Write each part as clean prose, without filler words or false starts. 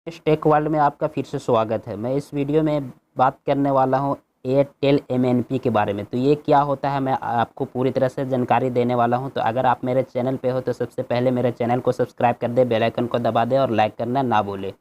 इस tech world में आपका फिर से स्वागत है। मैं इस वीडियो में बात करने वाला हूँ एयरटेल एमएनपी के बारे में। तो ये क्या होता है मैं आपको पूरी तरह से जानकारी देने वाला हूँ। तो अगर आप मेरे चैनल पे हो तो सबसे पहले मेरे चैनल को सब्सक्राइब कर दे, बेल आइकन को दबा दे और लाइक करना ना भूले।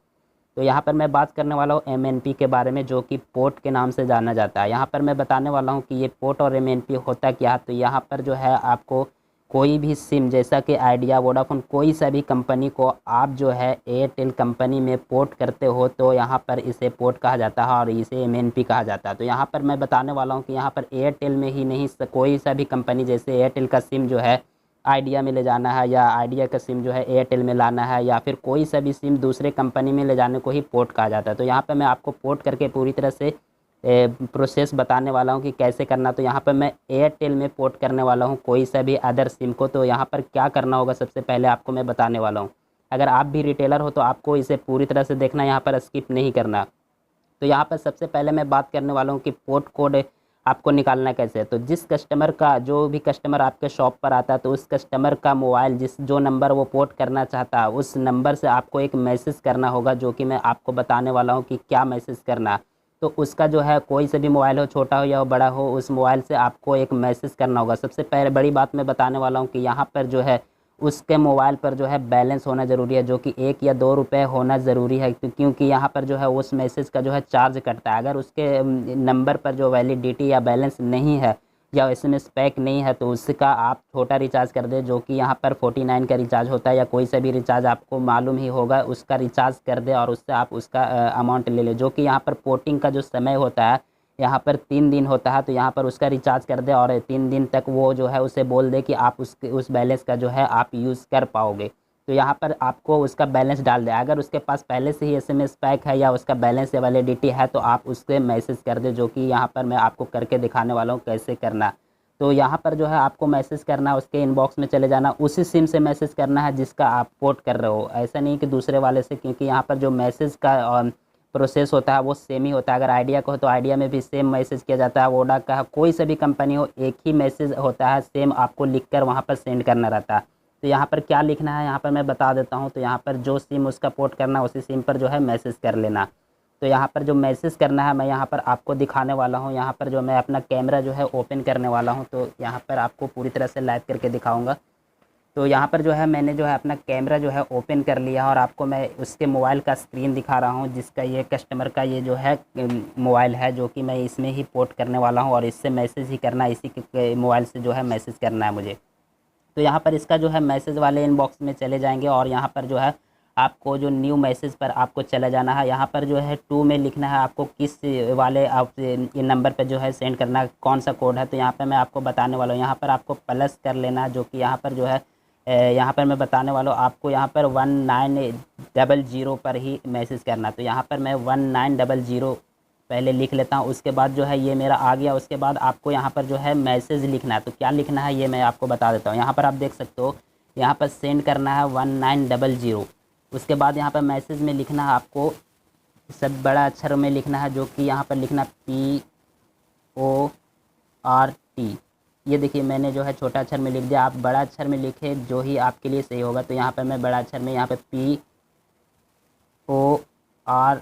तो यहाँ पर मैं बात करने वाला हूँ एमएनपी के बारे में, जो कि पोर्ट के नाम से जाना जाता है। यहाँ पर मैं बताने वाला हूँ कि ये पोर्ट और एमएनपी होता क्या है। तो यहाँ पर जो है आपको कोई भी सिम, जैसा कि आइडिया, वोडाफोन, कोई सा भी कंपनी को आप जो है एयरटेल कंपनी में पोर्ट करते हो तो यहाँ पर इसे पोर्ट कहा जाता है और इसे एमएनपी कहा जाता है। तो यहाँ पर मैं बताने वाला हूँ कि यहाँ पर एयरटेल में ही नहीं, कोई सा भी कंपनी, जैसे एयरटेल का सिम जो है आइडिया में ले जाना है या आइडिया का सिम जो है एयरटेल में लाना है या फिर कोई सा भी सिम दूसरे कंपनी में ले जाने को ही पोर्ट कहा जाता है। तो यहाँ पर मैं आपको पोर्ट करके पूरी तरह से प्रोसेस बताने वाला हूँ कि कैसे करना। तो यहाँ पर मैं एयरटेल में पोर्ट करने वाला हूँ कोई सा भी अदर सिम को। तो यहाँ पर क्या करना होगा सबसे पहले आपको मैं बताने वाला हूँ। अगर आप भी रिटेलर हो तो आपको इसे पूरी तरह से देखना, यहाँ पर स्किप नहीं करना। तो यहाँ पर सबसे पहले मैं बात करने वाला हूँ कि पोर्ट कोड आपको निकालना कैसे है। तो जिस कस्टमर का, जो भी कस्टमर आपके शॉप पर आता है, तो उस कस्टमर का मोबाइल, जो नंबर वो पोर्ट करना चाहता है, उस नंबर से आपको एक मैसेज करना होगा, जो कि मैं आपको बताने वाला हूँ कि क्या मैसेज करना। तो उसका जो है कोई से भी मोबाइल हो, छोटा हो या बड़ा हो, उस मोबाइल से आपको एक मैसेज करना होगा। सबसे पहले बड़ी बात मैं बताने वाला हूँ कि यहाँ पर जो है उसके मोबाइल पर जो है बैलेंस होना ज़रूरी है, जो कि 1 या 2 रुपये होना ज़रूरी है, क्योंकि यहाँ पर जो है उस मैसेज का जो है चार्ज कटता है। अगर उसके नंबर पर जो वैलिडिटी या बैलेंस नहीं है या एसएमएस पैक नहीं है तो उसका आप छोटा रिचार्ज कर दे, जो कि यहाँ पर 49 का रिचार्ज होता है, या कोई सा भी रिचार्ज आपको मालूम ही होगा, उसका रिचार्ज कर दे और उससे आप उसका अमाउंट ले ले। जो कि यहाँ पर पोर्टिंग का जो समय होता है यहाँ पर 3 दिन होता है, तो यहाँ पर उसका रिचार्ज कर दे और 3 दिन तक वो जो है उसे बोल दे कि आप उस बैलेंस का जो है आप यूज़ कर पाओगे। तो यहाँ पर आपको उसका बैलेंस डाल दे। अगर उसके पास पहले से ही एसएमएस पैक है या उसका बैलेंस या वैलिडिटी है तो आप उसके मैसेज कर दे, जो कि यहाँ पर मैं आपको करके दिखाने वाला हूँ कैसे करना। तो यहाँ पर जो है आपको मैसेज करना, उसके इनबॉक्स में चले जाना, उसी सिम से मैसेज करना है जिसका आप पोर्ट कर रहे हो, ऐसा नहीं कि दूसरे वाले से, क्योंकि यहाँ पर जो मैसेज का प्रोसेस होता है वो सेम ही होता है। अगर आइडिया का हो तो आइडिया में भी सेम मैसेज किया जाता है, वोडा का, कोई सा भी कंपनी हो, एक ही मैसेज होता है, सेम आपको लिखकर वहाँ पर सेंड करना रहता है। तो यहाँ पर क्या लिखना है यहाँ पर मैं बता देता हूँ। तो यहाँ पर जो सिम उसका पोर्ट करना उसी सिम पर जो है मैसेज कर लेना। तो यहाँ पर जो मैसेज करना है मैं यहाँ पर आपको दिखाने वाला हूँ। यहाँ पर जो मैं अपना कैमरा जो है ओपन करने वाला हूँ, तो यहाँ पर आपको पूरी तरह से लाइव करके दिखाऊँगा। तो यहाँ पर जो है मैंने जो है अपना कैमरा जो है ओपन कर लिया और आपको मैं उसके मोबाइल का स्क्रीन दिखा रहा हूँ, जिसका ये कस्टमर का ये जो है मोबाइल है, जो कि मैं इसमें ही पोर्ट करने वाला हूँ और इससे मैसेज ही करना है, इसी के मोबाइल से जो है मैसेज करना है मुझे। तो यहाँ पर इसका जो है मैसेज वाले इनबॉक्स में चले जाएंगे और यहाँ पर जो है आपको जो न्यू मैसेज पर आपको चला जाना है। यहाँ पर जो है 2 में लिखना है आपको किस वाले आप ये नंबर पर जो है सेंड करना है, कौन सा कोड है। तो यहाँ पर मैं आपको बताने वाला हूँ, यहाँ पर आपको प्लस कर लेना है, जो कि यहाँ पर जो है यहाँ पर मैं बताने वाला हूँ आपको, यहाँ पर 1900 पर ही मैसेज करना। तो यहाँ पर मैं 1900 पहले लिख लेता हूँ, उसके बाद जो है ये मेरा आ गया। उसके बाद आपको यहाँ पर जो है मैसेज लिखना है। तो क्या लिखना है ये मैं आपको बता देता हूँ। यहाँ पर आप देख सकते हो, यहाँ पर सेंड करना है 1900। उसके बाद यहाँ पर मैसेज में लिखना है आपको, सब बड़ा अक्षर में लिखना है, जो कि यहाँ पर लिखना PORT। ये देखिए मैंने जो है छोटा अक्षर में लिख दिया, आप बड़ा अक्षर में लिखे जो ही आपके लिए सही होगा। तो यहाँ पर मैं बड़ा अक्षर में यहाँ पे PORT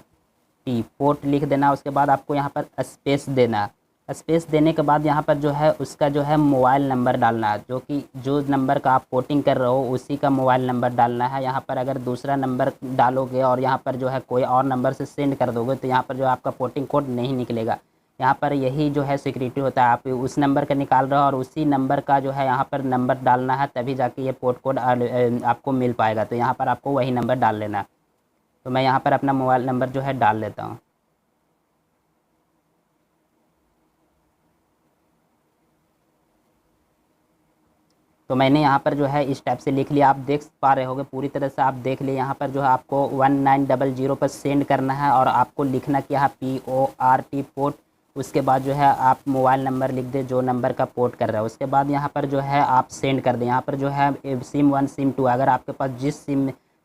पोर्ट लिख देना। उसके बाद आपको यहाँ पर स्पेस देना। स्पेस देने के बाद यहाँ पर जो है उसका जो है मोबाइल नंबर डालना है, जो कि जो नंबर का आप पोर्टिंग कर रहे हो उसी का मोबाइल नंबर डालना है। यहाँ पर अगर दूसरा नंबर डालोगे और यहाँ पर जो है कोई और नंबर से सेंड कर दोगे तो यहाँ पर जो आपका पोर्टिंग कोड नहीं निकलेगा। यहाँ पर यही जो है सिक्योरिटी होता है, आप उस नंबर का निकाल रहे हो और उसी नंबर का जो है यहाँ पर नंबर डालना है, तभी जाके ये पोर्ट कोड आपको मिल पाएगा। तो यहाँ पर आपको वही नंबर डाल लेना। तो मैं यहाँ पर अपना मोबाइल नंबर जो है डाल लेता हूँ। तो मैंने यहाँ पर जो है इस टाइप से लिख लिया, आप देख पा रहे होगे, पूरी तरह से आप देख लिए। यहाँ पर जो है आपको 1900 पर सेंड करना है और आपको लिखना क्या है, PORT पोर्ट। उसके बाद जो है आप मोबाइल नंबर लिख दे जो नंबर का पोर्ट कर रहा है। उसके बाद यहाँ पर जो है आप सेंड कर दें। यहाँ पर जो है SIM 1 SIM 2, अगर आपके पास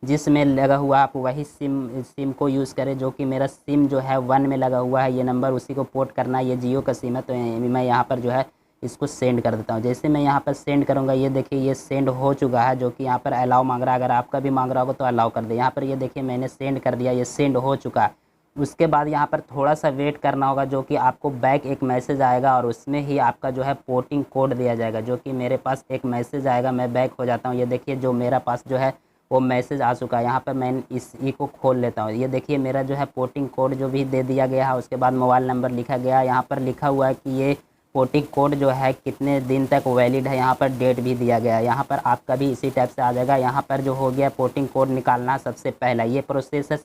जिसमें लगा हुआ आप वही सिम को यूज़ करें। जो कि मेरा सिम जो है 1 में लगा हुआ है, ये नंबर उसी को पोर्ट करना है, ये जियो का सिम है। तो मैं यहाँ पर जो है इसको सेंड कर देता हूँ। जैसे मैं यहाँ पर सेंड करूँगा, ये देखिए ये सेंड हो चुका है, जो कि यहाँ पर अलाउ मांग रहा है। अगर आपका भी मांग रहा होगा तो अलाउ कर दे। यहाँ पर ये देखिए मैंने सेंड कर दिया, ये सेंड हो चुका है। उसके बाद यहाँ पर थोड़ा सा वेट करना होगा, जो कि आपको बैक एक मैसेज आएगा और उसमें ही आपका जो है पोर्टिंग कोड दिया जाएगा, जो कि मेरे पास एक मैसेज आएगा। मैं बैक हो जाता हूँ, ये देखिए जो मेरा पास जो है वो मैसेज आ चुका है। यहाँ पर मैं इसी को खोल लेता हूँ। ये देखिए मेरा जो है पोर्टिंग कोड जो भी दे दिया गया है, उसके बाद मोबाइल नंबर लिखा गया है। यहाँ पर लिखा हुआ है कि ये पोर्टिंग कोड जो है कितने दिन तक वैलिड है, यहाँ पर डेट भी दिया गया है। यहाँ पर आपका भी इसी टाइप से आ जाएगा। यहाँ पर जो हो गया पोर्टिंग कोड निकालना सबसे पहला, ये प्रोसेस है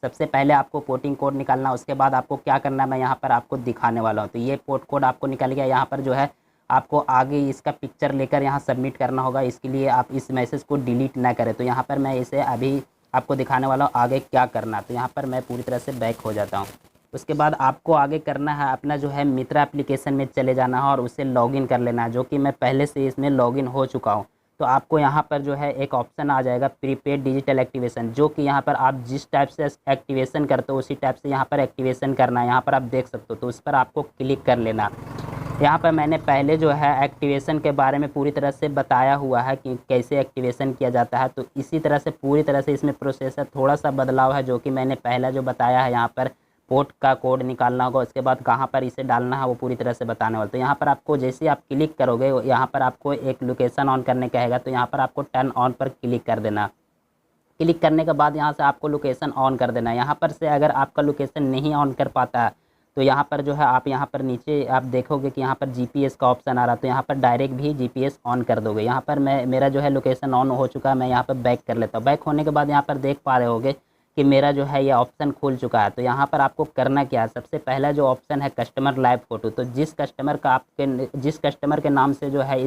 सबसे पहले आपको पोर्टिंग कोड निकालना। उसके बाद आपको क्या करना है मैं यहाँ पर आपको दिखाने वाला हूँ। तो ये पोर्ट कोड आपको निकल गया। यहाँ पर जो है आपको आगे इसका पिक्चर लेकर यहाँ सबमिट करना होगा। इसके लिए आप इस मैसेज को डिलीट ना करें। तो यहाँ पर मैं इसे अभी आपको दिखाने वाला हूँ आगे क्या करना। तो यहाँ पर मैं पूरी तरह से बैक हो जाता हूँ। उसके बाद आपको आगे करना है अपना जो है मित्रा एप्लीकेशन में चले जाना है और उसे लॉगिन कर लेना है, जो कि मैं पहले से इसमें लॉगिन हो चुका हूँ। तो आपको यहाँ पर जो है एक ऑप्शन आ जाएगा प्रीपेड डिजिटल एक्टिवेशन, जो कि यहाँ पर आप जिस टाइप से एक्टिवेशन करते हो उसी टाइप से यहाँ पर एक्टिवेशन करना है। यहाँ पर आप देख सकते हो, तो उस पर आपको क्लिक कर लेना। यहाँ पर मैंने पहले जो है एक्टिवेशन के बारे में पूरी तरह से बताया हुआ है कि कैसे एक्टिवेशन किया जाता है। तो इसी तरह से पूरी तरह से इसमें प्रोसेसर थोड़ा सा बदलाव है, जो कि मैंने पहला जो बताया है। यहाँ पर पोर्ट का कोड निकालना होगा, उसके बाद कहाँ पर इसे डालना है वो पूरी तरह से बताने वाला। तो यहाँ पर आपको जैसे आप क्लिक करोगे, यहाँ पर आपको एक लोकेशन ऑन करने का है, तो यहाँ पर आपको टर्न ऑन पर क्लिक कर देना। क्लिक करने के बाद यहाँ से आपको लोकेशन ऑन कर देना है। यहाँ पर से अगर आपका लोकेशन नहीं ऑन कर पाता है तो यहाँ पर जो है आप यहाँ पर नीचे आप देखोगे कि यहाँ पर जीपीएस का ऑप्शन आ रहा है, तो यहाँ पर डायरेक्ट भी जीपीएस ऑन कर दोगे। यहाँ पर मेरा जो है लोकेशन ऑन हो चुका है। मैं यहाँ पर बैक कर लेता हूँ। बैक होने के बाद यहाँ पर देख पा रहे होगे कि मेरा जो है ये ऑप्शन खुल चुका है। तो यहाँ पर आपको करना क्या है, सबसे पहला जो ऑप्शन है कस्टमर लाइव फ़ोटो। तो जिस कस्टमर के नाम से जो है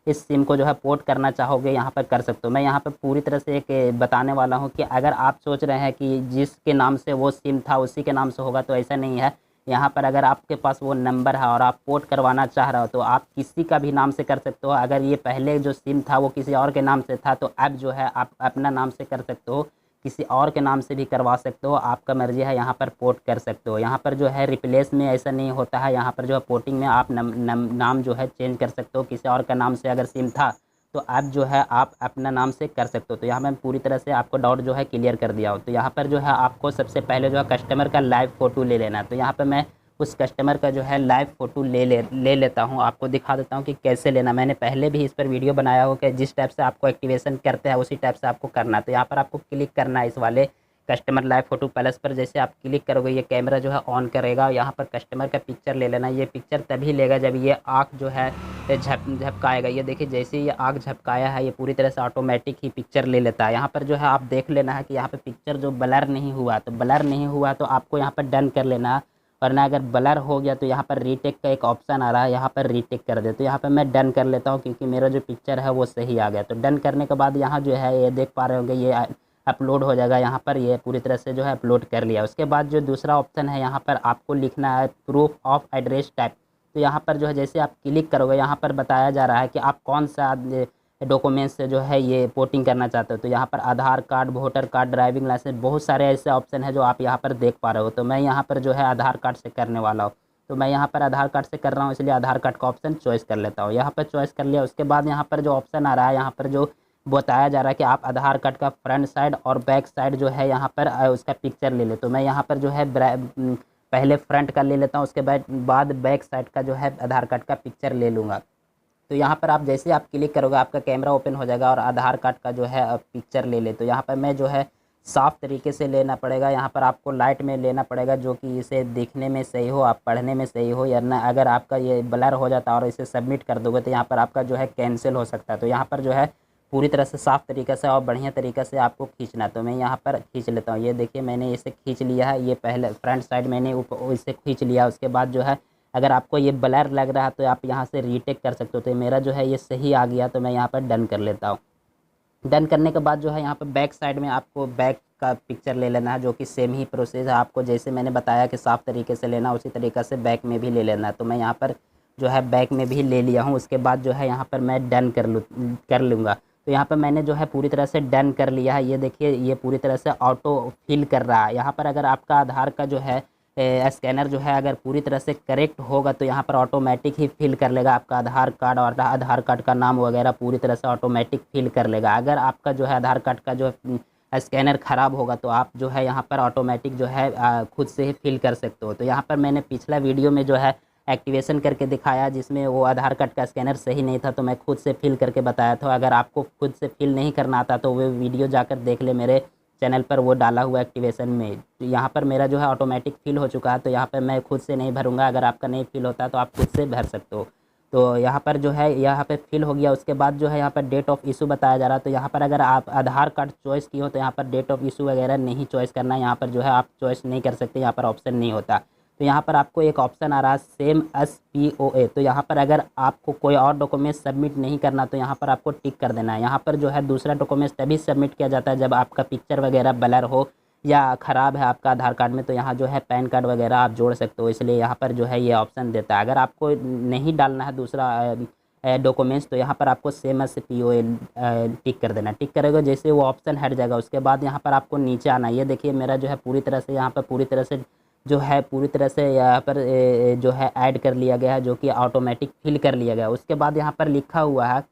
इस सिम को जो है पोर्ट करना चाहोगे यहाँ पर कर सकते हो। मैं यहाँ पर पूरी तरह से एक बताने वाला हूँ कि अगर आप सोच रहे हैं कि जिसके नाम से वो सिम था उसी के नाम से होगा, तो ऐसा नहीं है। यहाँ पर अगर आपके पास वो नंबर है और आप पोर्ट करवाना चाह रहे हो तो आप किसी का भी नाम से कर सकते हो। अगर ये पहले जो सिम था वो किसी और के नाम से था, तो अब जो है आप अपना नाम से कर सकते हो, किसी और के नाम से भी करवा सकते हो। आपका मर्जी है, यहाँ पर पोर्ट कर सकते हो। यहाँ पर जो है रिप्लेस में ऐसा नहीं होता है। यहाँ पर जो है पोर्टिंग में आप नाम जो है चेंज कर सकते हो। किसी और का नाम से अगर सिम था तो अब जो है आप अपना नाम से कर सकते हो। तो यहाँ मैं पूरी तरह से आपको डाउट जो है क्लियर कर दिया हूँ। तो यहाँ पर जो है आपको सबसे पहले जो है कस्टमर का लाइव फ़ोटो ले लेना है। तो यहाँ पर मैं उस कस्टमर का जो है लाइव फ़ोटो ले लेता हूँ। आपको दिखा देता हूँ कि कैसे लेना। मैंने पहले भी इस पर वीडियो बनाया हो कि जिस टाइप से आपको एक्टिवेशन करते हैं उसी टाइप से आपको करना है। तो यहाँ पर आपको क्लिक करना है इस वाले कस्टमर लाइव फ़ोटो प्लस पर। जैसे आप क्लिक करोगे ये कैमरा जो है ऑन करेगा। यहाँ पर कस्टमर का पिक्चर ले लेना। ये पिक्चर तभी लेगा जब ये आँख जो है झपकाएगा। ये देखिए जैसे ये आँख झपकाया है, ये पूरी तरह से ऑटोमेटिक ही पिक्चर ले लेता है। यहाँ पर जो है आप देख लेना है कि यहाँ पर पिक्चर जो ब्लर नहीं हुआ, तो ब्लर नहीं हुआ तो आपको यहाँ पर डन कर लेना है। वरना अगर ब्लर हो गया तो यहाँ पर रीटेक का एक ऑप्शन आ रहा है, यहाँ पर रीटेक कर दे। तो यहाँ पर मैं डन कर लेता हूँ क्योंकि मेरा जो पिक्चर है वो सही आ गया। तो डन करने के बाद यहाँ जो है ये देख पा रहे होंगे ये अपलोड हो जाएगा। यहाँ पर ये पूरी तरह से जो है अपलोड कर लिया। उसके बाद जो दूसरा ऑप्शन है यहाँ पर आपको लिखना है प्रूफ ऑफ एड्रेस टाइप। तो यहाँ पर जो है जैसे आप क्लिक करोगे यहाँ पर बताया जा रहा है कि आप कौन सा डॉक्यूमेंट्स से जो है ये पोर्टिंग करना चाहते हो। तो यहाँ पर Aadhaar card, voter card, driving licence, बहुत सारे ऐसे ऑप्शन है जो आप यहाँ पर देख पा रहे हो। तो मैं यहाँ पर जो है आधार कार्ड से करने वाला हूँ। तो मैं यहाँ पर आधार कार्ड से कर रहा हूँ, इसलिए आधार कार्ड का ऑप्शन चॉइस कर लेता हूँ। यहाँ पर चॉइस कर लिया। उसके बाद यहाँ पर जो ऑप्शन आ रहा है, यहाँ पर जो बताया जा रहा है कि आप आधार कार्ड का फ्रंट साइड और बैक साइड जो है यहाँ पर उसका पिक्चर ले ले। तो मैं यहाँ पर जो है पहले फ्रंट का ले लेता हूँ, उसके बाद बैक साइड का जो है आधार कार्ड का पिक्चर ले लूँगा। तो यहाँ पर आप जैसे आप क्लिक करोगे आपका कैमरा ओपन हो जाएगा और आधार कार्ड का जो है पिक्चर ले ले। तो यहाँ पर मैं जो है साफ़ तरीके से लेना पड़ेगा। यहाँ पर आपको लाइट में लेना पड़ेगा जो कि इसे दिखने में सही हो, आप पढ़ने में सही हो, या ना अगर आपका ये ब्लर हो जाता और इसे सबमिट कर दोगे तो यहाँ पर आपका जो है कैंसिल हो सकता है। तो यहाँ पर जो है पूरी तरह से साफ़ तरीक़े से और बढ़िया तरीक़े से आपको खींचना। तो मैं यहाँ पर खींच लेता हूँ। ये देखिए मैंने इसे खींच लिया है। ये पहले फ्रंट साइड मैंने इसे खींच लिया। उसके बाद जो है अगर आपको ये ब्लर लग रहा है तो आप यहाँ से रीटेक कर सकते हो। तो मेरा जो है ये सही आ गया, तो मैं यहाँ पर डन कर लेता हूँ। डन करने के बाद जो है यहाँ पर बैक साइड में आपको बैक का पिक्चर ले लेना है, जो कि सेम ही प्रोसेस है। आपको जैसे मैंने बताया कि साफ़ तरीके से लेना, उसी तरीक़े से बैक में भी ले लेना है। तो मैं यहाँ पर जो है बैक में भी ले लिया हूँ। उसके बाद जो है यहाँ पर मैं डन कर लूँगा। तो यहाँ पर मैंने जो है पूरी तरह से डन कर लिया है। ये देखिए ये पूरी तरह से ऑटो फिल कर रहा है। यहाँ पर अगर आपका आधार का जो है स्कैनर जो है अगर पूरी तरह से करेक्ट होगा तो यहाँ पर ऑटोमेटिक ही फिल कर लेगा आपका आधार कार्ड, और आधार कार्ड का नाम वगैरह पूरी तरह से ऑटोमेटिक फिल कर लेगा। अगर आपका जो है आधार कार्ड का जो स्कैनर ख़राब होगा तो आप जो है यहाँ पर ऑटोमेटिक जो है खुद से ही फिल कर सकते हो। तो यहाँ पर मैंने पिछला वीडियो में जो है एक्टिवेशन करके दिखाया, जिसमें वो आधार कार्ड का स्कैनर सही नहीं था तो मैं खुद से फिल करके बताया था। अगर आपको खुद से फिल नहीं करना आता तो वो वीडियो जाकर देख ले, मेरे चैनल पर वो डाला हुआ एक्टिवेशन में। तो यहाँ पर मेरा जो है ऑटोमेटिक फिल हो चुका है, तो यहाँ पर मैं खुद से नहीं भरूँगा। अगर आपका नहीं फिल होता तो आप खुद से भर सकते हो। तो यहाँ पर जो है यहाँ पे फिल हो गया। उसके बाद जो है यहाँ पर डेट ऑफ इशू बताया जा रहा है। तो यहाँ पर अगर आप आधार कार्ड चॉइस की हो तो यहाँ पर डेट ऑफ इशू वगैरह नहीं चॉइस करना है। यहाँ पर जो है आप चॉइस नहीं कर सकते, यहाँ पर ऑप्शन नहीं होता। तो यहाँ पर आपको एक ऑप्शन आ रहा है सेम एस POA। तो यहाँ पर अगर आपको कोई और डॉक्यूमेंट सबमिट नहीं करना तो यहाँ पर आपको टिक कर देना है। यहाँ पर जो है दूसरा डॉक्यूमेंट्स तभी सबमिट किया जाता है जब आपका पिक्चर वगैरह ब्लर हो या ख़राब है आपका आधार कार्ड में, तो यहाँ जो है पैन कार्ड वगैरह आप जोड़ सकते हो, इसलिए यहाँ पर जो है ये ऑप्शन देता है। अगर आपको नहीं डालना है दूसरा डॉक्यूमेंट्स तो यहाँ पर आपको सेम एस POA टिक कर देना। टिक करेगा जैसे वो ऑप्शन हट जाएगा, उसके बाद यहाँ पर आपको नीचे आना। ये देखिए मेरा जो है पूरी तरह से यहाँ पर पूरी तरह से जो है पूरी तरह से यहाँ पर जो है ऐड कर लिया गया है, जो कि ऑटोमेटिक फिल कर लिया गया। उसके बाद यहाँ पर लिखा हुआ है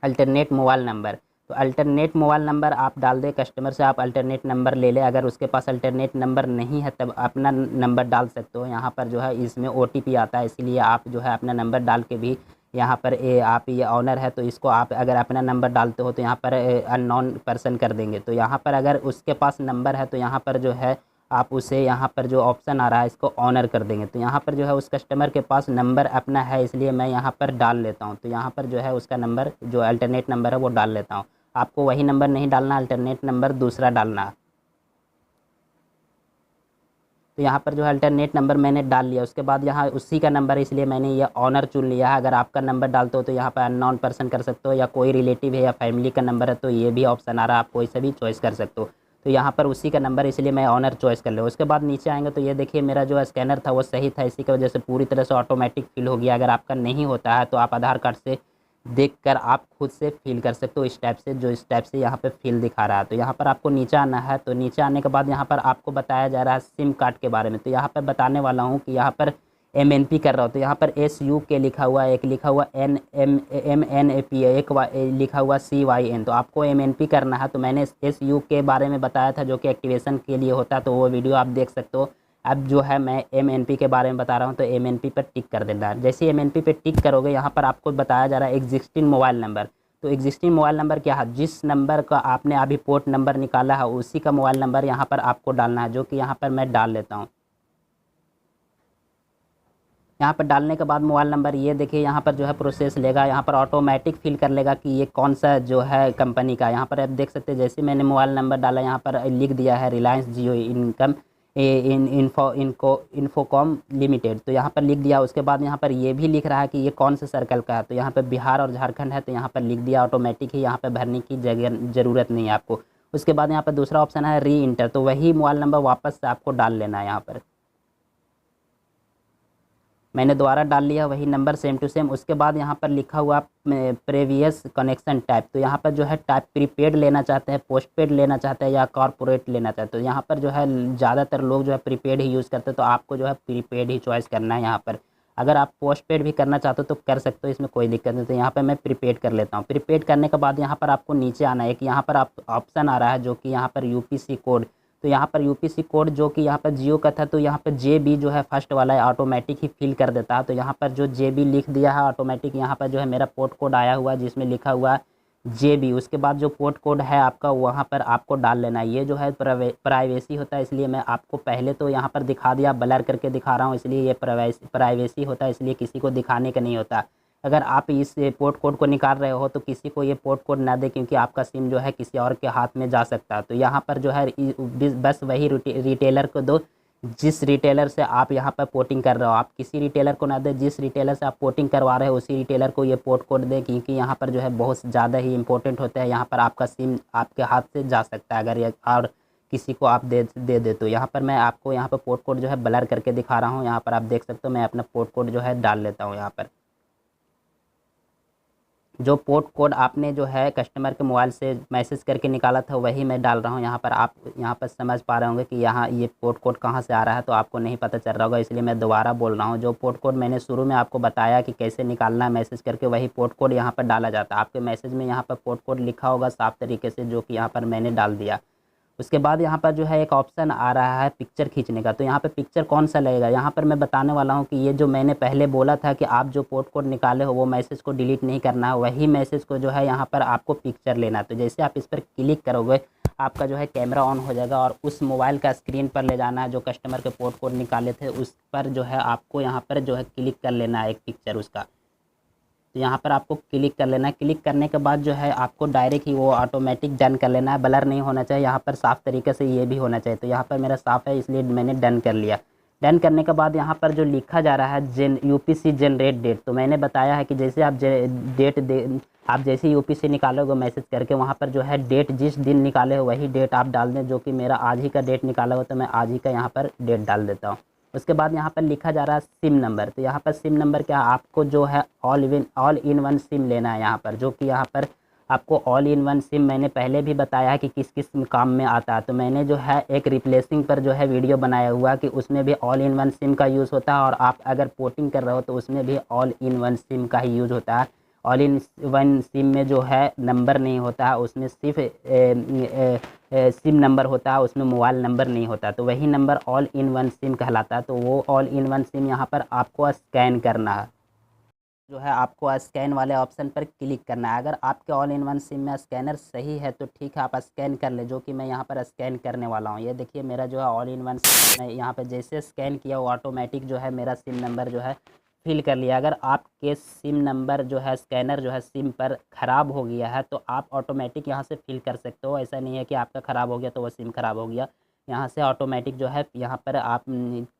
अल्टरनेट मोबाइल नंबर। तो अल्टरनेट मोबाइल नंबर आप डाल दें, कस्टमर से आप अल्टरनेट नंबर ले लें। अगर उसके पास अल्टरनेट नंबर नहीं है तब अपना नंबर डाल सकते हो। यहाँ पर जो है इसमें OTP आता है, इसलिए आप जो है अपना नंबर डाल के भी यहाँ पर आप ये ऑनर है तो इसको आप अगर अपना नंबर डालते हो तो यहाँ पर अननोन पर्सन कर देंगे। तो यहाँ पर अगर उसके पास नंबर है तो यहाँ पर जो है आप उसे यहाँ पर जो ऑप्शन आ रहा है इसको ऑनर कर देंगे। तो यहाँ पर जो है उस कस्टमर के पास नंबर अपना है, इसलिए मैं यहाँ पर डाल लेता हूँ। तो यहाँ पर जो है उसका नंबर जो अल्टरनेट नंबर है वो डाल लेता हूँ। आपको वही नंबर नहीं डालना, अल्टरनेट नंबर दूसरा डालना। तो यहाँ पर जो है अल्टरनेट नंबर मैंने डाल लिया। उसके बाद यहाँ उसी का नंबर है इसलिए मैंने ये ऑनर चुन लिया है। अगर आपका नंबर डालते हो तो यहाँ पर अननोन पर्सन कर सकते हो, या कोई रिलेटिव है या फैमिली का नंबर है तो ये भी ऑप्शन आ रहा है, आप कोई से भी चॉइस कर सकते हो। तो यहाँ पर उसी का नंबर इसलिए मैं ऑनर चॉइस कर लिया। उसके बाद नीचे आएंगे तो ये देखिए मेरा जो स्कैनर था वो सही था, इसी की वजह से पूरी तरह से ऑटोमेटिक फिल हो गया। अगर आपका नहीं होता है तो आप आधार कार्ड से देखकर आप खुद से फिल कर सकते हो इस टाइप से, जो इस टाइप से यहाँ पे फिल दिखा रहा है। तो यहाँ पर आपको नीचे आना है। तो नीचे आने के बाद यहाँ पर आपको बताया जा रहा है सिम कार्ड के बारे में। तो यहाँ पर बताने वाला हूँ कि यहाँ पर MNP कर रहा हो तो यहाँ पर SUK लिखा हुआ है, एक लिखा हुआ MNAP, एक लिखा हुआ CYN। तो आपको MNP करना है। तो मैंने SU के बारे में बताया था जो कि एक्टिवेशन के लिए होता है, तो वो वीडियो आप देख सकते हो। अब जो है मैं MNP के बारे में बता रहा हूँ, तो MNP पर टिक कर देना है। जैसे ही MNP पे टिक करोगे यहाँ पर आपको बताया जा रहा है एग्जिस्टिंग मोबाइल नंबर। तो एग्जिस्टिंग मोबाइल नंबर क्या है, जिस नंबर का आपने अभी पोर्ट नंबर निकाला है उसी का मोबाइल नंबर यहाँ पर आपको डालना है, जो कि यहाँ पर मैं डाल लेता हूँ। यहाँ पर डालने के बाद मोबाइल नंबर ये देखिए यहाँ पर जो है प्रोसेस लेगा, यहाँ पर ऑटोमेटिक फिल कर लेगा कि ये कौन सा जो है कंपनी का। यहाँ पर आप देख सकते हैं जैसे मैंने मोबाइल नंबर डाला यहाँ पर लिख दिया है रिलायंस जियो इनकम इन्फोकॉम लिमिटेड। तो यहाँ पर लिख दिया। उसके बाद यहाँ पर ये भी लिख रहा है कि ये कौन से सर्कल का है। तो यहाँ पर बिहार और झारखंड है तो यहाँ पर लिख दिया ऑटोमेटिक ही, यहाँ पर भरने की ज़रूरत नहीं है आपको। उसके बाद यहाँ पर दूसरा ऑप्शन है री इंटर, तो वही मोबाइल नंबर वापस से आपको डाल लेना है। यहाँ पर मैंने दोबारा डाल लिया वही नंबर सेम टू सेम। उसके बाद यहाँ पर लिखा हुआ प्रीवियस कनेक्शन टाइप। तो यहाँ पर जो है टाइप प्रीपेड लेना चाहते हैं, पोस्टपेड लेना चाहते हैं या कॉर्पोरेट लेना चाहते हैं। तो यहाँ पर जो है ज़्यादातर लोग जो है प्रीपेड ही यूज़ करते हैं, तो आपको जो है प्रीपेड ही चॉइस करना है। यहाँ पर अगर आप पोस्टपेड भी करना चाहते हो तो कर सकते हो, इसमें कोई दिक्कत नहीं। तो यहाँ पर मैं प्रीपेड कर लेता हूँ। प्रीपेड करने के बाद यहाँ पर आपको नीचे आना है। एक यहाँ पर आप ऑप्शन आ रहा है जो कि यहाँ पर UPC कोड। तो यहाँ पर UPC कोड जो कि यहाँ पर जियो का था तो यहाँ पर JB जो है फर्स्ट वाला है ऑटोमेटिक ही फिल कर देता है। तो यहाँ पर जो JB लिख दिया है ऑटोमेटिक, यहाँ पर जो है मेरा पोर्ट कोड आया हुआ है जिसमें लिखा हुआ है JB। उसके बाद जो पोर्ट कोड है आपका वहाँ पर आपको डाल लेना है। ये जो है प्राइवेसी होता है, इसलिए मैं आपको पहले तो यहाँ पर दिखा दिया, ब्लर करके दिखा रहा हूँ, इसलिए ये प्राइवेसी होता है, इसलिए किसी को दिखाने का नहीं होता। अगर आप इस पोर्ट कोड को निकाल रहे हो तो किसी को ये पोर्ट कोड ना दे, क्योंकि आपका सिम जो है किसी और के हाथ में जा सकता है। तो यहाँ पर जो है बस वही रिटेलर को दो जिस रिटेलर से आप यहाँ पर पोर्टिंग कर रहे हो। आप किसी रिटेलर को ना दे, जिस रिटेलर से आप पोर्टिंग करवा रहे हो उसी रिटेलर को ये पोर्ट कोड दें, क्योंकि यहाँ पर जो है बहुत ज़्यादा ही इंपॉर्टेंट होता है। यहाँ पर आपका सिम आपके हाथ से जा सकता है अगर ये और किसी को आप दे तो। यहाँ पर मैं आपको यहाँ पर पोर्ट कोड जो है ब्लर करके दिखा रहा हूँ। यहाँ पर आप देख सकते हो मैं अपना पोर्ट कोड जो है डाल लेता हूँ। यहाँ पर जो पोर्ट कोड आपने जो है कस्टमर के मोबाइल से मैसेज करके निकाला था वही मैं डाल रहा हूँ यहाँ पर। आप यहाँ पर समझ पा रहे होंगे कि यहाँ ये पोर्ट कोड कहाँ से आ रहा है, तो आपको नहीं पता चल रहा होगा, इसलिए मैं दोबारा बोल रहा हूँ। जो पोर्ट कोड मैंने शुरू में आपको बताया कि कैसे निकालना है मैसेज करके, वही पोर्ट कोड यहाँ पर डाला जाता है। आपके मैसेज में यहाँ पर पोर्ट कोड लिखा होगा साफ तरीके से, जो कि यहाँ पर मैंने डाल दिया। उसके बाद यहाँ पर जो है एक ऑप्शन आ रहा है पिक्चर खींचने का, तो यहाँ पे पिक्चर कौन सा लगेगा, यहाँ पर मैं बताने वाला हूँ कि ये जो मैंने पहले बोला था कि आप जो पोर्ट कोड निकाले हो वो मैसेज को डिलीट नहीं करना है, वही मैसेज को जो है यहाँ पर आपको पिक्चर लेना है। तो जैसे आप इस पर क्लिक करोगे आपका जो है कैमरा ऑन हो जाएगा और उस मोबाइल का स्क्रीन पर ले जाना है जो कस्टमर के पोर्ट कोड निकाले थे, उस पर जो है आपको यहाँ पर जो है क्लिक कर लेना है एक पिक्चर उसका। तो यहाँ पर आपको क्लिक कर लेना है। क्लिक करने के बाद जो है आपको डायरेक्ट ही वो ऑटोमेटिक डन कर लेना है। ब्लर नहीं होना चाहिए, यहाँ पर साफ़ तरीके से ये भी होना चाहिए। तो यहाँ पर मेरा साफ़ है इसलिए मैंने डन कर लिया। डन करने के बाद यहाँ पर जो लिखा जा रहा है UPC जनरेट डेट, तो मैंने बताया है कि जैसे आप आप जैसे UPC निकालोगे मैसेज करके, वहाँ पर जो है डेट जिस दिन निकाले हो वही डेट आप डाल दें। जो कि मेरा आज ही का डेट निकाला हो तो मैं आज ही का यहाँ पर डेट डाल देता हूँ। उसके बाद यहाँ पर लिखा जा रहा है सिम नंबर, तो यहाँ पर सिम नंबर क्या, आपको जो है ऑल इन वन सिम लेना है यहाँ पर। जो कि यहाँ पर आपको ऑल इन वन सिम मैंने पहले भी बताया है कि किस किस काम में आता है। तो मैंने जो है एक रिप्लेसिंग पर जो है वीडियो बनाया हुआ कि उसमें भी ऑल इन वन सिम का यूज़ होता है, और आप अगर पोर्टिंग कर रहे हो तो उसमें भी ऑल इन वन सिम का ही यूज़ होता है। ऑल इन वन सिम में जो है नंबर नहीं होता है, उसमें सिर्फ सिम नंबर होता है, उसमें मोबाइल नंबर नहीं होता। तो वही number all in one SIM कहलाता है। तो वो ऑल इन वन सिम यहाँ पर आपको स्कैन करना है, जो है आपको स्कैन वाले ऑप्शन पर क्लिक करना है। अगर आपके ऑल इन वन सिम में स्कैनर सही है तो ठीक है, आप स्कैन कर ले, जो कि मैं यहाँ पर स्कैन करने वाला हूँ। ये देखिए मेरा जो है ऑल इन वन सिम, मैं यहाँ पर जैसे स्कैन किया वो ऑटोमेटिक जो है मेरा सिम नंबर जो है फिल कर लिया। अगर आपके सिम नंबर जो है स्कैनर जो है सिम पर ख़राब हो गया है तो आप ऑटोमेटिक यहाँ से फिल कर सकते हो। ऐसा नहीं है कि आपका ख़राब हो गया तो वो सिम ख़राब हो गया, यहाँ से ऑटोमेटिक जो है यहाँ पर आप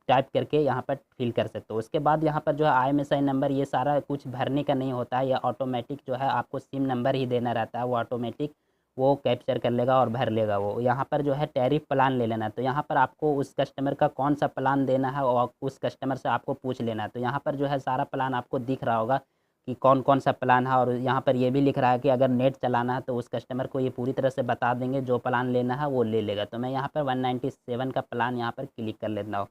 टाइप करके यहाँ पर फिल कर सकते हो। उसके बाद यहाँ पर जो है IMSI नंबर, ये सारा कुछ भरने का नहीं होता है, ये ऑटोमेटिक जो है आपको सिम नंबर ही देना रहता है। वो ऑटोमेटिक वो कैप्चर कर लेगा और भर लेगा वो। यहाँ पर जो है टैरिफ प्लान ले लेना है, तो यहाँ पर आपको उस कस्टमर का कौन सा प्लान देना है और उस कस्टमर से आपको पूछ लेना है। तो यहाँ पर जो है सारा प्लान आपको दिख रहा होगा कि कौन कौन सा प्लान है, और यहाँ पर ये भी लिख रहा है कि अगर नेट चलाना है तो उस कस्टमर को ये पूरी तरह से बता देंगे, जो प्लान लेना है वो ले लेगा। तो मैं यहाँ पर 197 का प्लान यहाँ पर क्लिक कर लेता हूँ।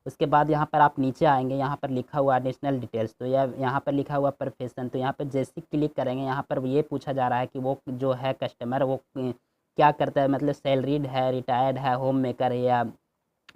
उसके बाद यहाँ पर आप नीचे आएंगे, यहाँ पर लिखा हुआ एडिशनल डिटेल्स, तो यह यहाँ पर लिखा हुआ प्रोफेशन, तो यहाँ पर जैसे क्लिक करेंगे यहाँ पर ये पूछा जा रहा है कि वो जो है कस्टमर वो क्या करता है, मतलब सैलरीड है, रिटायर्ड है, होम मेकर है या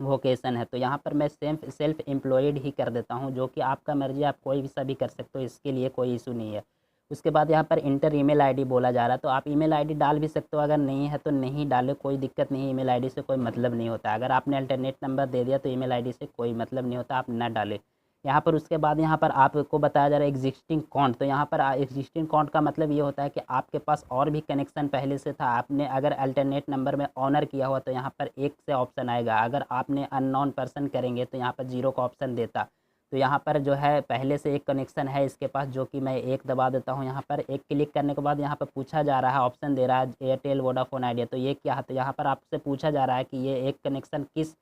वोकेशन है। तो यहाँ पर मैं सेल्फ एम्प्लॉयड ही कर देता हूँ, जो कि आपका मर्जी, आप कोई भी सभी कर सकते हो, इसके लिए कोई इशू नहीं है। उसके बाद यहाँ पर इंटर ईमेल आईडी बोला जा रहा है, तो आप ईमेल आईडी डाल भी सकते हो, अगर नहीं है तो नहीं डाले, कोई दिक्कत नहीं है। ईमेल आईडी से कोई मतलब नहीं होता, अगर आपने अल्टरनेट नंबर दे दिया तो ईमेल आईडी से कोई मतलब नहीं होता, आप ना डालें यहाँ पर। उसके बाद यहाँ पर आपको बताया जा रहा है एग्जिस्टिंग अकाउंट, तो यहाँ पर एग्जिस्टिंग अकाउंट का मतलब ये होता है कि आपके पास और भी कनेक्शन पहले से था, आपने अगर अल्टरनेट नंबर में ऑनर किया हुआ तो यहाँ पर एक से ऑप्शन आएगा। अगर आपने अननोन पर्सन करेंगे तो यहाँ पर 0 का ऑप्शन देता। तो यहाँ पर जो है पहले से एक कनेक्शन है इसके पास, जो कि मैं एक दबा देता हूँ। यहाँ पर एक क्लिक करने के बाद यहाँ पर पूछा जा रहा है, ऑप्शन दे रहा है एयरटेल, वोडाफोन, आइडिया। तो ये क्या है, तो यहाँ पर आपसे पूछा जा रहा है कि ये एक कनेक्शन किस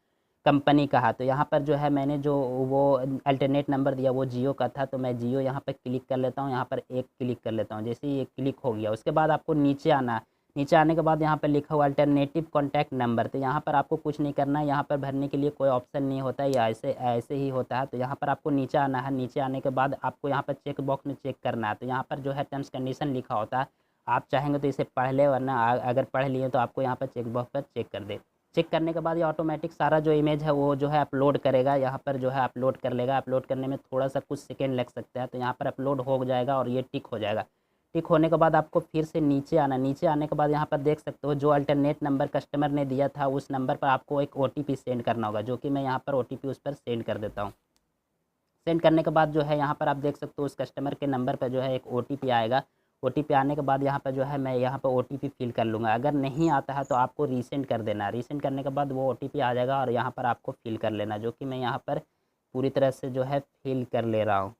कंपनी का है। तो यहाँ पर जो है मैंने जो वो अल्टरनेट नंबर दिया वो जियो का था, तो मैं जियो यहाँ पर क्लिक कर लेता हूँ। यहाँ पर एक क्लिक कर लेता हूँ, जैसे ही ये क्लिक हो गया उसके बाद आपको नीचे आना है। नीचे आने के बाद यहाँ पर लिखा हुआ अल्टरनेटिव कॉन्टैक्ट नंबर, तो यहाँ पर आपको कुछ नहीं करना है, यहाँ पर भरने के लिए कोई ऑप्शन नहीं होता है, या ऐसे ऐसे ही होता है। तो यहाँ पर आपको नीचे आना है। नीचे आने के बाद आपको यहाँ पर चेक बॉक्स में चेक करना है। तो यहाँ पर जो है टर्म्स कंडीशन लिखा होता है, आप चाहेंगे तो इसे पढ़ ले, वरना अगर पढ़ लिए तो आपको यहाँ पर चेक बॉक्स पर चेक कर दे। चेक करने के बाद ये ऑटोमेटिक सारा जो इमेज है वो जो है अपलोड करेगा, यहाँ पर जो है अपलोड कर लेगा। अपलोड करने में थोड़ा सा कुछ सेकंड लग सकता है, तो यहाँ पर अपलोड हो जाएगा और ये टिक हो जाएगा। टिक होने के बाद आपको फिर से नीचे आना। नीचे आने के बाद यहाँ पर देख सकते हो जो अल्टरनेट नंबर कस्टमर ने दिया था उस नंबर पर आपको एक OTP सेंड करना होगा, जो कि मैं यहाँ पर OTP उस पर सेंड कर देता हूँ। सेंड करने के बाद जो है यहाँ पर आप देख सकते हो उस कस्टमर के नंबर पर जो है एक OTP आएगा। OTP आने के बाद यहाँ पर जो है मैं यहाँ पर OTP फिल कर लूँगा। अगर नहीं आता है तो आपको रीसेंड कर देना। रीसेंड करने के बाद वो OTP आ जाएगा और यहाँ पर आपको फिल कर लेना, जो कि मैं यहाँ पर पूरी तरह से जो है फिल कर ले रहा हूँ।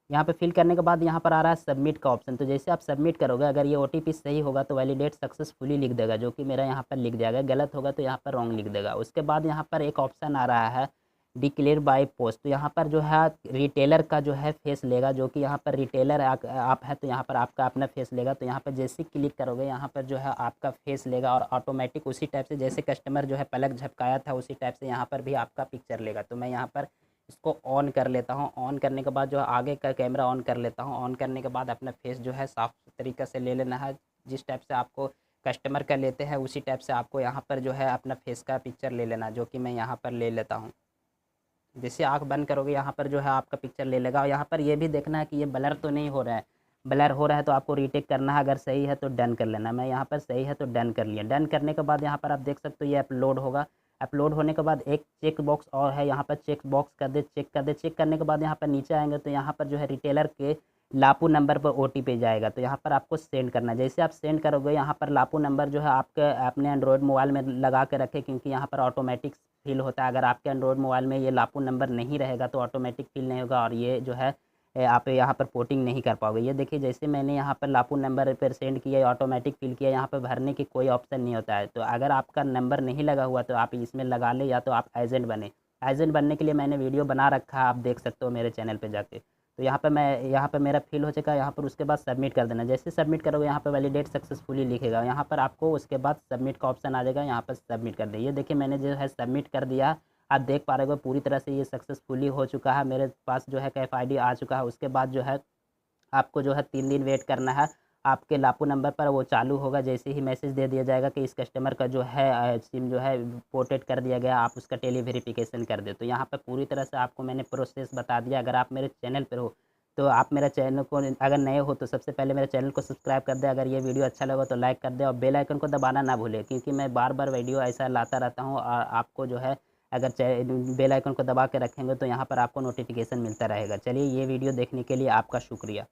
यहाँ पे फिल करने के बाद यहाँ पर आ रहा है सबमिट का ऑप्शन, तो जैसे आप सबमिट करोगे अगर ये OTP सही होगा तो वैलिडेट सक्सेसफुली लिख देगा, जो कि मेरा यहाँ पर लिख जाएगा। गलत होगा तो यहाँ पर रॉन्ग लिख देगा। उसके बाद यहाँ पर एक ऑप्शन आ रहा है डिक्लेयर बाय पोस्ट। तो यहाँ पर जो है रिटेलर का जो है फेस लेगा, जो कि यहाँ पर रिटेलर आप है तो यहाँ पर आपका अपना फेस लेगा। तो यहाँ पर जैसे क्लिक करोगे यहाँ पर जो है आपका फेस लेगा और ऑटोमेटिक उसी टाइप से जैसे कस्टमर जो है पलक झपकाया था उसी टाइप से यहाँ पर भी आपका पिक्चर लेगा। तो मैं यहाँ पर इसको ऑन कर लेता हूँ। ऑन करने के बाद जो है आगे का कैमरा ऑन कर लेता हूँ। ऑन करने के बाद अपना फेस जो है साफ तरीक़े से ले लेना है। जिस टाइप से आपको कस्टमर का लेते हैं उसी टाइप से आपको यहाँ पर जो है अपना फेस का पिक्चर ले लेना, जो कि मैं यहाँ पर ले लेता हूँ। जैसे आँख बंद करोगे यहाँ पर जो है आपका पिक्चर ले लेगा। और यहाँ पर ये भी देखना है कि ये ब्लर तो नहीं हो रहा है। ब्लर हो रहा है तो आपको रीटेक करना है, अगर सही है तो डन कर लेना। मैं यहाँ पर सही है तो डन कर लिया। डन करने के बाद यहाँ पर आप देख सकते हो ये अपलोड होगा। अपलोड होने के बाद एक चेक बॉक्स और है, यहाँ पर चेक बॉक्स कर दे, चेक कर दे। चेक करने के बाद यहाँ पर नीचे आएंगे तो यहाँ पर जो है रिटेलर के लापू नंबर पर OTP जाएगा। तो यहाँ पर आपको सेंड करना है। जैसे आप सेंड करोगे यहाँ पर लापू नंबर जो है आपके अपने एंड्रॉयड मोबाइल में लगा के रखें, क्योंकि यहाँ पर ऑटोमेटिक फिल होता है। अगर आपके एंड्रॉयड मोबाइल में ये लापू नंबर नहीं रहेगा तो ऑटोमेटिक फिल नहीं होगा और ये जो है आप यहाँ पर पोर्टिंग नहीं कर पाओगे। ये देखिए जैसे मैंने यहाँ पर लापू नंबर पर सेंड किया, ऑटोमेटिक फिल किया, यहाँ पर भरने की कोई ऑप्शन नहीं होता है। तो अगर आपका नंबर नहीं लगा हुआ तो आप इसमें लगा ले, या तो आप एजेंट बने। एजेंट बनने के लिए मैंने वीडियो बना रखा है, आप देख सकते हो मेरे चैनल पर जाके। तो यहाँ पर मेरा फिल हो चुका है। यहाँ पर उसके बाद सबमिट कर देना। जैसे सबमिट करोगे यहाँ पर वैलिडेट सक्सेसफुली लिखेगा। यहाँ पर आपको उसके बाद सबमिट का ऑप्शन आ जाएगा, यहाँ पर सबमिट कर दिए। ये देखिए मैंने जो है सबमिट कर दिया। आप देख पा रहे हो पूरी तरह से ये सक्सेसफुली हो चुका है। मेरे पास जो है कैफ ID आ चुका है। उसके बाद जो है आपको जो है 3 दिन वेट करना है। आपके लापू नंबर पर वो चालू होगा। जैसे ही मैसेज दे दिया जाएगा कि इस कस्टमर का जो है सिम जो है पोर्टेड कर दिया गया, आप उसका टेली वेरिफिकेशन कर दे। तो यहाँ पर पूरी तरह से आपको मैंने प्रोसेस बता दिया। अगर आप मेरे चैनल पर हो तो आप मेरा चैनल को, अगर नए हो तो सबसे पहले मेरे चैनल को सब्सक्राइब कर दे। अगर ये वीडियो अच्छा लगा तो लाइक कर दे और बेल आइकन को दबाना ना भूले, क्योंकि मैं बार बार वीडियो ऐसा लाता रहता हूँ। और आपको जो है अगर बेल आइकन को दबा के रखेंगे तो यहाँ पर आपको नोटिफिकेशन मिलता रहेगा। चलिए, ये वीडियो देखने के लिए आपका शुक्रिया।